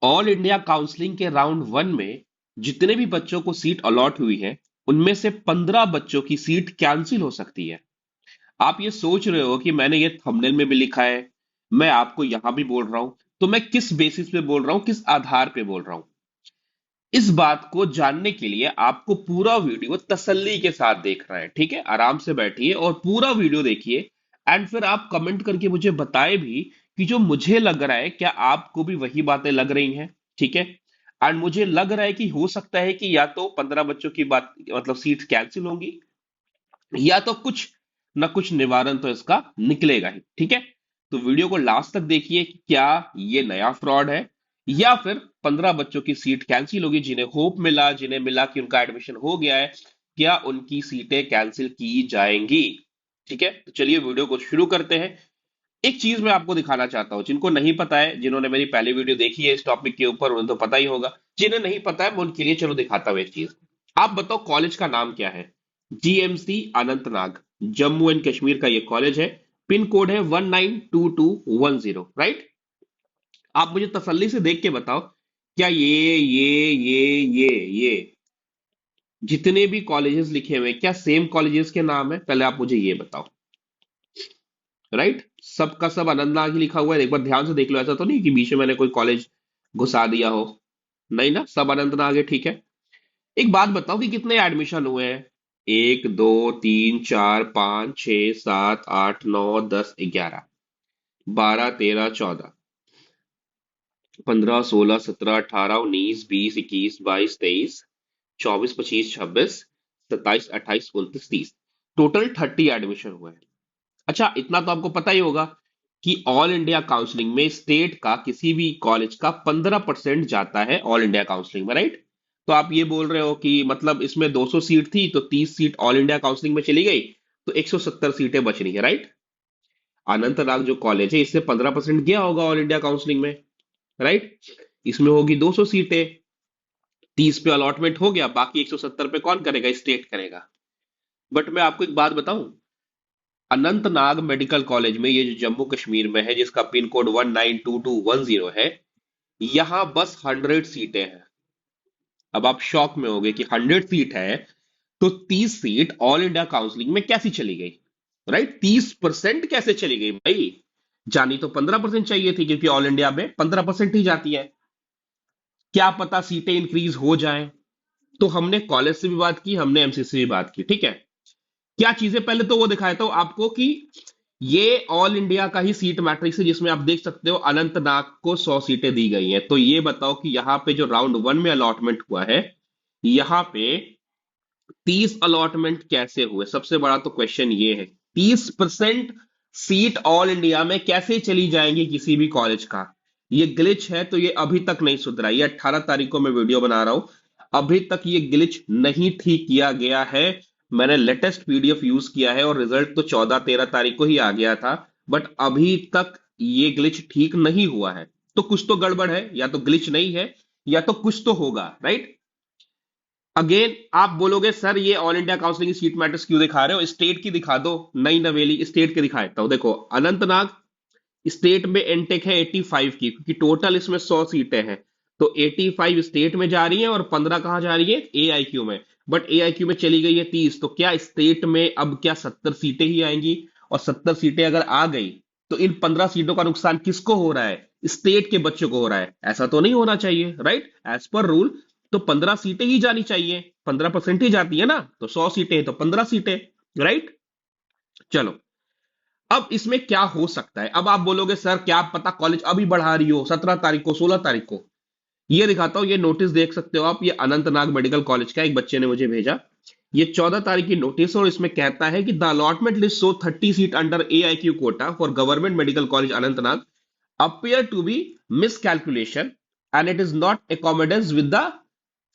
All India counselling के round one में जितने भी बच्चों को सीट अलॉट हुई है उनमें से 15 बच्चों की सीट कैंसिल हो सकती है। आप ये सोच रहे हो कि मैंने ये थंबनेल में भी लिखा है, मैं आपको यहां भी बोल रहा हूं, तो मैं किस बेसिस पे बोल रहा हूं, किस आधार पे बोल रहा हूं? इस बात को जानने के लिए आपको पूरा वीडियो तसल्ली के साथ देखना है। ठीक है, आराम से बैठिए और पूरा वीडियो देखिए। एंड फिर आप कमेंट करके मुझे बताए भी कि जो मुझे लग रहा है क्या आपको भी वही बातें लग रही हैं। ठीक है। एंड मुझे लग रहा है कि हो सकता है कि या तो 15 बच्चों की बात मतलब सीट कैंसिल होंगी, या तो कुछ ना कुछ निवारण तो इसका निकलेगा ही। ठीक है। तो वीडियो को लास्ट तक देखिए कि क्या ये नया फ्रॉड है या फिर 15 बच्चों की सीट कैंसिल होगी जिन्हें होप मिला, जिन्हें मिला कि उनका एडमिशन हो गया है, क्या उनकी सीटें कैंसिल की जाएंगी। ठीक है, तो चलिए वीडियो को शुरू करते हैं। एक चीज मैं आपको दिखाना चाहता हूं, जिनको नहीं पता है, जिन्होंने मेरी पहली वीडियो देखी है इस टॉपिक के ऊपर उन्हें तो पता ही होगा, जिन्हें नहीं पता है मैं उनके लिए चलो दिखाता हूं एक चीज। आप बताओ कॉलेज का नाम क्या है? जीएमसी अनंतनाग, जम्मू एंड कश्मीर का ये कॉलेज है। पिन कोड है 192210, राइट? आप मुझे तसल्ली से देख के बताओ, क्या ये जितने भी कॉलेजेस लिखे हुए हैं क्या सेम कॉलेजेस के नाम है? पहले आप मुझे ये बताओ। राइट, सबका सब अनंतनाग ही लिखा हुआ है। एक बार ध्यान से देख लो, ऐसा तो नहीं कि बीच में मैंने कोई कॉलेज घुसा दिया हो। नहीं ना, सब अनंतनाग है। ठीक है। एक बात बताओ कि कितने एडमिशन हुए हैं? 1 2 3 4 5 6 7 8 9 10 11, 12 13 14 15 16 17 18 19 20 21 22 23 24 25 26 27 28 29 30, टोटल 30 एडमिशन हुए हैं। अच्छा, इतना तो आपको पता ही होगा कि ऑल इंडिया काउंसलिंग में स्टेट का किसी भी कॉलेज का 15% जाता है ऑल इंडिया काउंसलिंग में, राइट? तो आप ये बोल रहे हो कि मतलब इसमें 200 सीट थी तो 30 सीट ऑल इंडिया काउंसलिंग में चली गई, तो 170 सीटें बच रही है, राइट? अनंतनाग जो कॉलेज है इससे 15% गया होगा ऑल इंडिया काउंसलिंग में, राइट? इसमें होगी 200 सीटें, 30 पे अलॉटमेंट हो गया, बाकी 170 पे कौन करेगा? स्टेट करेगा। बट मैं आपको एक बात बताऊं, अनंतनाग मेडिकल कॉलेज में, ये जो जम्मू कश्मीर में है जिसका पिन कोड 192210 है, यहां बस 100 सीटें हैं। अब आप शॉक में होंगे कि 100 सीट है तो 30 सीट ऑल इंडिया काउंसलिंग में कैसी चली गई? राइट, 30% कैसे चली गई भाई? जानी तो 15% चाहिए थी, क्योंकि ऑल इंडिया में 15% ही जाती है। क्या पता सीटें इंक्रीज हो जाएं। तो हमने कॉलेज से भी बात की, हमने एमसीसी से भी बात की। ठीक है। क्या चीजें, पहले तो वो दिखाया था आपको कि ये ऑल इंडिया का ही सीट मैट्रिक्स है जिसमें आप देख सकते हो अनंतनाग को 100 सीटें दी गई हैं। तो ये बताओ कि यहां पे जो राउंड वन में अलॉटमेंट हुआ है, यहां पे 30 अलॉटमेंट कैसे हुए? सबसे बड़ा तो क्वेश्चन ये है, 30% सीट ऑल इंडिया में कैसे चली जाएंगी किसी भी कॉलेज का? ये ग्लिच है, तो ये अभी तक नहीं सुधरा। ये 18 तारीख को मैं वीडियो बना रहा हूं, अभी तक ये ग्लिच नहीं ठीक किया गया है। मैंने लेटेस्ट पीडीएफ यूज किया है और रिजल्ट तो 14 13 तारीख को ही आ गया था, बट अभी तक ये ग्लिच ठीक नहीं हुआ है। तो कुछ तो गड़बड़ है, या तो ग्लिच नहीं है या तो कुछ तो होगा, राइट? अगेन आप बोलोगे सर ये ऑल इंडिया काउंसलिंग की सीट मैट्रिक्स क्यों दिखा रहे हो, स्टेट की दिखा दो। नई नवेली स्टेट के दिखाता हूं। देखो, अनंतनाग स्टेट में एनटेक है 85 की, क्योंकि टोटल इसमें 100 सीटें हैं। तो 85 स्टेट में जा रही है और 15 कहां जा रही है? एआईक्यू में। बट एआईक्यू में चली गई है 30, तो क्या स्टेट में अब क्या 70 सीटें ही आएंगी? और 70 सीटें अगर आ गई तो इन 15 सीटों का नुकसान किसको हो रहा है? स्टेट के बच्चों को हो रहा है। ऐसा तो नहीं होना चाहिए, राइट? एज पर रूल तो 15 सीटें ही जानी चाहिए, 15% ही जाती है ना, तो 100 सीटें तो 15 सीटें, राइट? चलो, अब इसमें क्या हो सकता है? अब आप बोलोगे सर क्या पता कॉलेज अभी बढ़ा रही हो 17 तारीख को, 16 तारीख को। ये दिखाता हूं, ये नोटिस देख सकते हो आप, ये अनंतनाग मेडिकल कॉलेज का एक बच्चे ने मुझे भेजा। ये 14 तारीख की नोटिस, और इसमें कहता है कि the allotment list show 30 seat under AIQ quota for government medical college Anantnag appear to be miscalculation and it is not accommodates with the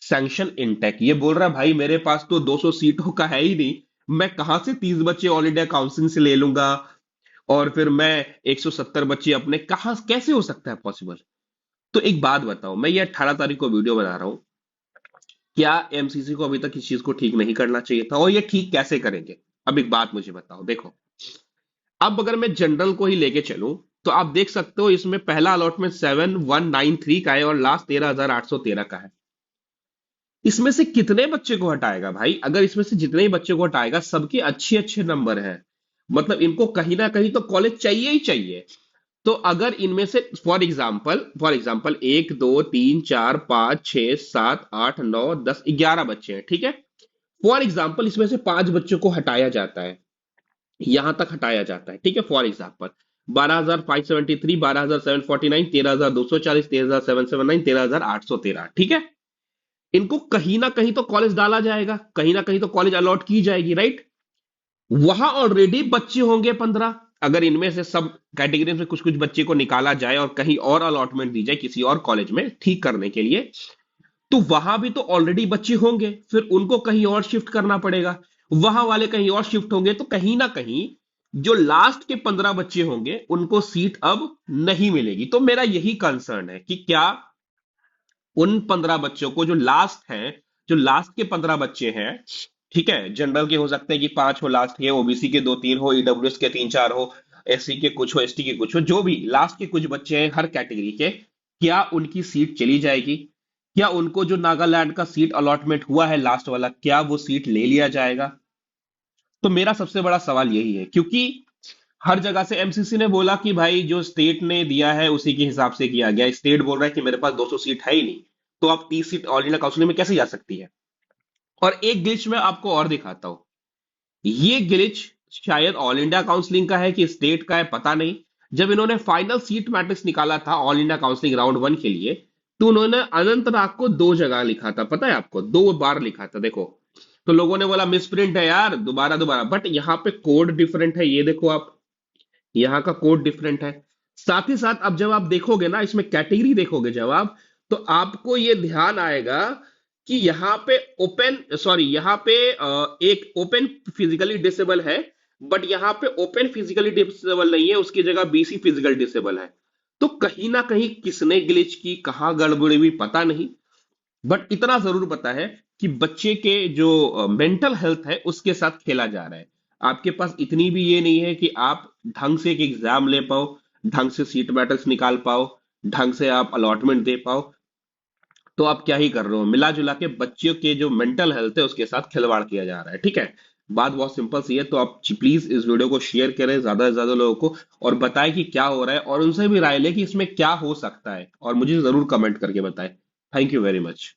sanction intake. ये बोल रहा है भाई मेरे पास तो 200 सीटों का है ही नहीं, मैं कहां से 30 बच्चे ऑल इंडिया काउंसिल से ले लूंगा, और फिर मैं 170 बच्चे अपने, कहां कैसे हो सकता है पॉसिबल? तो एक बात बताओ, मैं ये 18 तारीख को वीडियो बना रहा हूं, क्या एमसीसी को अभी तक इस चीज को ठीक नहीं करना चाहिए था? और ये ठीक कैसे करेंगे? अब एक बात मुझे बताओ, देखो, अब अगर मैं जनरल को ही लेके चलूं, तो आप देख सकते हो इसमें पहला अलॉटमेंट 7193 का है और लास्ट 13813 का है। इसमें से कितने बच्चे को हटाएगा भाई? अगर इसमें से जितने ही बच्चे को हटाएगा सबके अच्छे अच्छे नंबर हैं, मतलब इनको कहीं ना कहीं तो कॉलेज चाहिए ही चाहिए। तो अगर इनमें से फॉर एग्जाम्पल 1 2 3 4 5 6 7 8 9 10 11 बच्चे हैं, ठीक है। फॉर एग्जाम्पल इसमें से 5 बच्चों को हटाया जाता है, यहां तक हटाया जाता है, ठीक है। फॉर एग्जाम्पल 12,573, 12,749, 13,240, 13,779, 13,813, ठीक है। इनको कहीं ना कहीं तो कॉलेज डाला जाएगा, कहीं ना कहीं तो कॉलेज अलॉट की जाएगी, राइट। वहां ऑलरेडी बच्चे होंगे 15। अगर इनमें से सब कैटेगरी में कुछ कुछ बच्चे को निकाला जाए और कहीं और अलॉटमेंट दी जाए किसी और कॉलेज में ठीक करने के लिए, तो वहां भी तो ऑलरेडी बच्चे होंगे, फिर उनको कहीं और शिफ्ट करना पड़ेगा। वहां वाले कहीं और शिफ्ट होंगे, तो कहीं ना कहीं जो लास्ट के 15 बच्चे होंगे उनको सीट अब नहीं मिलेगी। तो मेरा यही कंसर्न है कि क्या उन 15 बच्चों को जो लास्ट हैं, जो लास्ट के 15 बच्चे हैं, ठीक है, जनरल के हो सकते हैं कि 5 हो लास्ट के, ओबीसी के 2 3 हो, ईडब्ल्यूएस के 3 4 हो, एससी के कुछ हो, एसटी के कुछ हो, जो भी लास्ट के कुछ बच्चे हैं हर कैटेगरी के, क्या उनकी सीट चली जाएगी? क्या उनको जो नागालैंड का सीट अलॉटमेंट हुआ है लास्ट वाला, क्या वो सीट ले लिया जाएगा? तो मेरा सबसे बड़ा सवाल यही है, क्योंकि हर जगह से एमसीसी ने बोला कि भाई जो स्टेट ने दिया है उसी के हिसाब से किया गया। स्टेट बोल रहा है कि मेरे पास 200 सीट है ही नहीं, तो आप 30 सीट ऑल इंडिया काउंसिल में कैसे जा सकती है? और एक ग्लिच मैं आपको और दिखाता हूं। ये ग्लिच शायद ऑल इंडिया काउंसलिंग का है कि स्टेट का है, पता नहीं। जब इन्होंने फाइनल सीट मैट्रिक्स निकाला था ऑल इंडिया काउंसलिंग राउंड 1 के लिए, तो उन्होंने अनंतनाग को 2 जगह लिखा था, पता है आपको, 2 बार लिखा था, देखो। तो लोगों ने बोला मिस प्रिंट है यार, दोबारा दोबारा, बट यहाँ पे कोड डिफरेंट है, ये देखो आप, यहाँ का कोड डिफरेंट है। साथ ही साथ अब जब आप देखोगे ना, इसमें कैटेगरी देखोगे जब आप, तो आपको ये ध्यान आएगा कि यहाँ पे ओपन, सॉरी, यहाँ पे एक ओपन फिजिकली डिसेबल है, बट यहाँ पे ओपन फिजिकली डिसेबल नहीं है, उसकी जगह बीसी फिजिकल डिसेबल है। तो कहीं ना कहीं किसने ग्लिच की, कहाँ गड़बड़ी हुई, पता नहीं। बट इतना जरूर पता है कि बच्चे के जो मेंटल हेल्थ है उसके साथ खेला जा रहा है। आपके पास इतनी भी ये नहीं है कि आप ढंग से एक एग्जाम ले पाओ, ढंग से सीट बैटल्स निकाल पाओ, ढंग से आप अलॉटमेंट दे पाओ। तो आप क्या ही कर रहे हो, मिला जुला के बच्चों के जो मेंटल हेल्थ है उसके साथ खिलवाड़ किया जा रहा है, ठीक है। बात बहुत सिंपल सी है। तो आप प्लीज इस वीडियो को शेयर करें ज्यादा से ज्यादा लोगों को, और बताएं कि क्या हो रहा है, और उनसे भी राय लें कि इसमें क्या हो सकता है, और मुझे जरूर कमेंट करके बताएं। Thank you very much.